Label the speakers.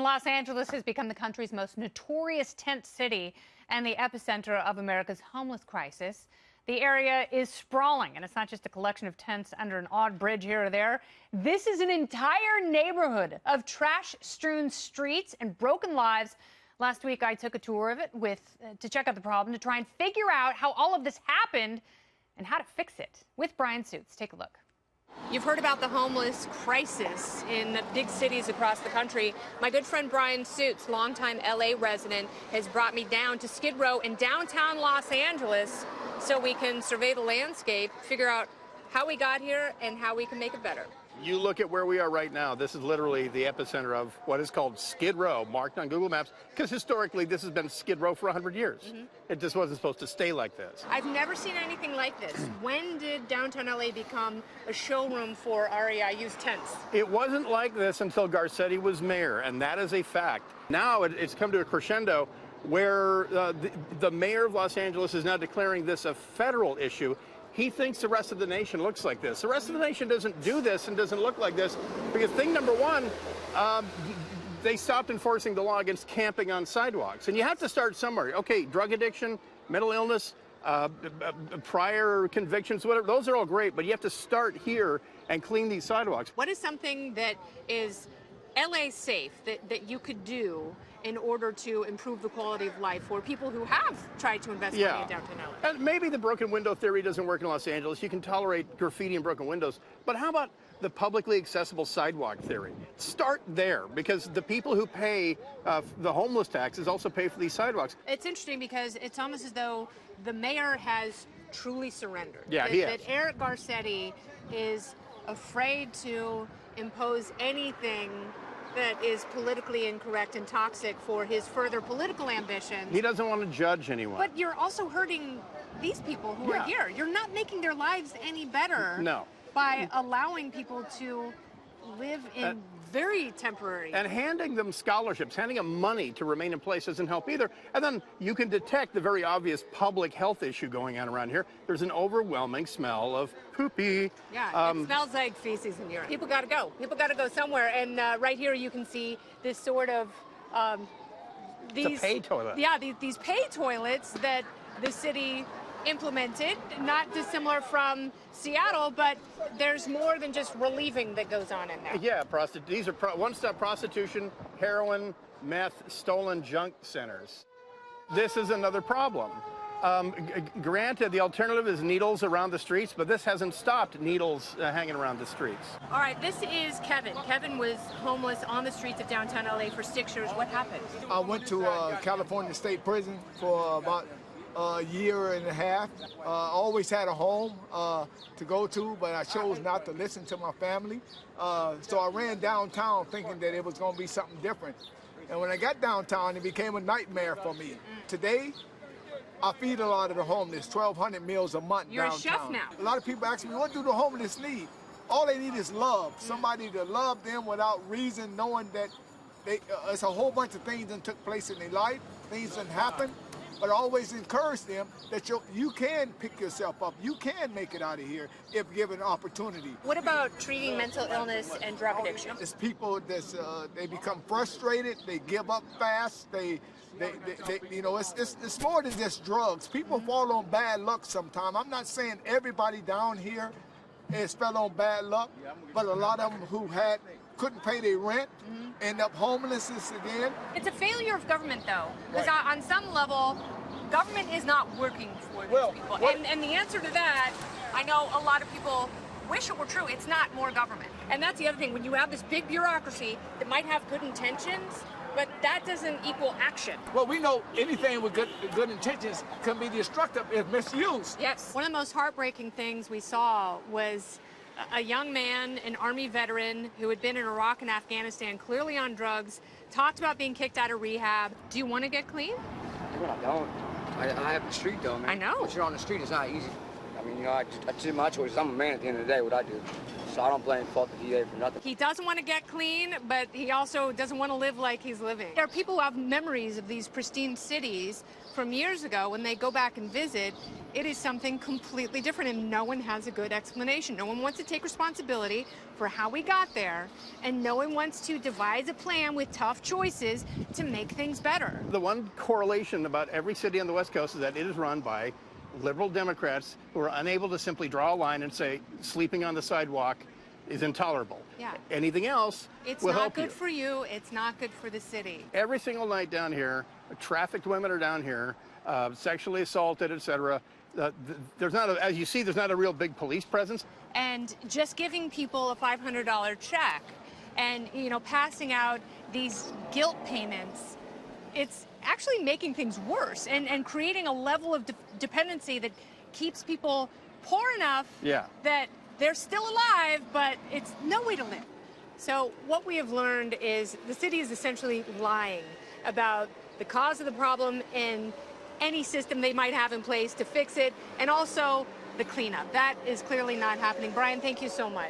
Speaker 1: And Los Angeles has become the country's most notorious tent city and the epicenter of America's homeless crisis. The area is sprawling, and it's not just a collection of tents under an odd bridge here or there. This is an entire neighborhood of trash-strewn streets and broken lives. Last week, I took a tour of it to check out the problem, to try and figure out how all of this happened and how to fix it. With Bryan Suits, take a look.
Speaker 2: You've heard about the homeless crisis in big cities across the country. My good friend Bryan Suits, longtime LA resident, has brought me down to Skid Row in downtown Los Angeles so we can survey the landscape, figure out how we got here and how we can make it better.
Speaker 3: You look at where we are right now. This is literally the epicenter of what is called Skid Row, marked on Google Maps, because historically this has been Skid Row for 100 years. It just wasn't supposed to stay like this.
Speaker 2: I've never seen anything like this. When did downtown LA become a showroom for REIU's tents?
Speaker 3: It wasn't like this until Garcetti was mayor, and that is a fact. Now it's come to a crescendo where the mayor of Los Angeles is now declaring this a federal issue. He thinks the rest of the nation looks like this. The rest of the nation doesn't do this and doesn't look like this because thing number one, they stopped enforcing the law against camping on sidewalks. And you have to start somewhere. Okay, drug addiction, mental illness, prior convictions, whatever, those are all great, but you have to start here and clean these sidewalks.
Speaker 2: What is something that is LA safe that you could do in order to improve the quality of life for people who have tried to invest money in downtown LA?
Speaker 3: And maybe the broken window theory doesn't work in Los Angeles. You can tolerate graffiti and broken windows. But how about the publicly accessible sidewalk theory? Start there, because the people who pay the homeless taxes also pay for these sidewalks.
Speaker 2: It's interesting because it's almost as though the mayor has truly surrendered.
Speaker 3: Yeah, he has.
Speaker 2: That Eric Garcetti is afraid to impose anything that is politically incorrect and toxic for his further political ambitions.
Speaker 3: He doesn't want to judge anyone.
Speaker 2: But you're also hurting these people who are here. You're not making their lives any better by allowing people to live in very temporary.
Speaker 3: And handing them scholarships, handing them money to remain in place doesn't help either. And then you can detect the very obvious public health issue going on around here. There's an overwhelming smell of poopy.
Speaker 2: Yeah, it smells like feces and urine. People got to go. People got to go somewhere. And right here you can see this sort of
Speaker 3: it's a pay toilet.
Speaker 2: Yeah, these pay toilets that the city implemented, not dissimilar from Seattle, but there's more than just relieving that goes on in there.
Speaker 3: Yeah, these are one-stop prostitution, heroin, meth, stolen junk centers. This is another problem. Granted, the alternative is needles around the streets, but this hasn't stopped needles hanging around the streets.
Speaker 2: All right, this is Kevin. Kevin was homeless on the streets of downtown LA for 6 years. What happened?
Speaker 4: I went to California State Prison for about a year and a half. Always had a home to go to, but I chose not to listen to my family. So I ran downtown thinking that it was going to be something different. And when I got downtown, it became a nightmare for me. Today, I feed a lot of the homeless, 1,200 meals a month
Speaker 2: You're
Speaker 4: downtown.
Speaker 2: a chef now.
Speaker 4: A lot of people ask me, what do the homeless need? All they need is love. Somebody to love them without reason, knowing that it's a whole bunch of things that took place in their life, things that happen. But I always encourage them that you can pick yourself up. You can make it out of here if given opportunity.
Speaker 2: What about treating mental illness and drug addiction?
Speaker 4: It's people that's they become frustrated. They give up fast. You know, it's more than just drugs. People fall on bad luck sometimes. I'm not saying everybody down here has fell on bad luck, but a lot of them who couldn't pay their rent, end up homelessness again.
Speaker 2: It's a failure of government, though, because on some level, government is not working for these people. And the answer to that, I know a lot of people wish it were true. It's not more government. And that's the other thing. When you have this big bureaucracy that might have good intentions, but that doesn't equal action.
Speaker 4: Well, we know anything with good intentions can be destructive if misused.
Speaker 2: Yes. One of the most heartbreaking things we saw was a young man, an Army veteran who had been in Iraq and Afghanistan, clearly on drugs, talked about being kicked out of rehab. Do you want to get clean?
Speaker 5: I don't. I have the street, though, man.
Speaker 2: I know.
Speaker 5: Once you're on the street, it's not easy. I mean, you know, I did my choices. I'm a man at the end of the day, what I do. So I don't blame fault the DA for nothing.
Speaker 2: He doesn't want to get clean, but he also doesn't want to live like he's living. There are people who have memories of these pristine cities from years ago. When they go back and visit, it is something completely different, and no one has a good explanation. No one wants to take responsibility for how we got there, and no one wants to devise a plan with tough choices to make things better.
Speaker 3: The one correlation about every city on the West Coast is that it is run by liberal Democrats who are unable to simply draw a line and say sleeping on the sidewalk is intolerable.
Speaker 2: Yeah.
Speaker 3: Anything else will help you.
Speaker 2: It's not good for you. It's not good for the city.
Speaker 3: Every single night down here, trafficked women are down here, sexually assaulted, etc. There's not, as you see, there's not a real big police presence.
Speaker 2: And just giving people a $500 check and, you know, passing out these guilt payments, it's actually making things worse and creating a level of dependency that keeps people poor enough that they're still alive, but it's no way to live. So what we have learned is the city is essentially lying about the cause of the problem and any system they might have in place to fix it, and also the cleanup. That is clearly not happening. Bryan, thank you so much.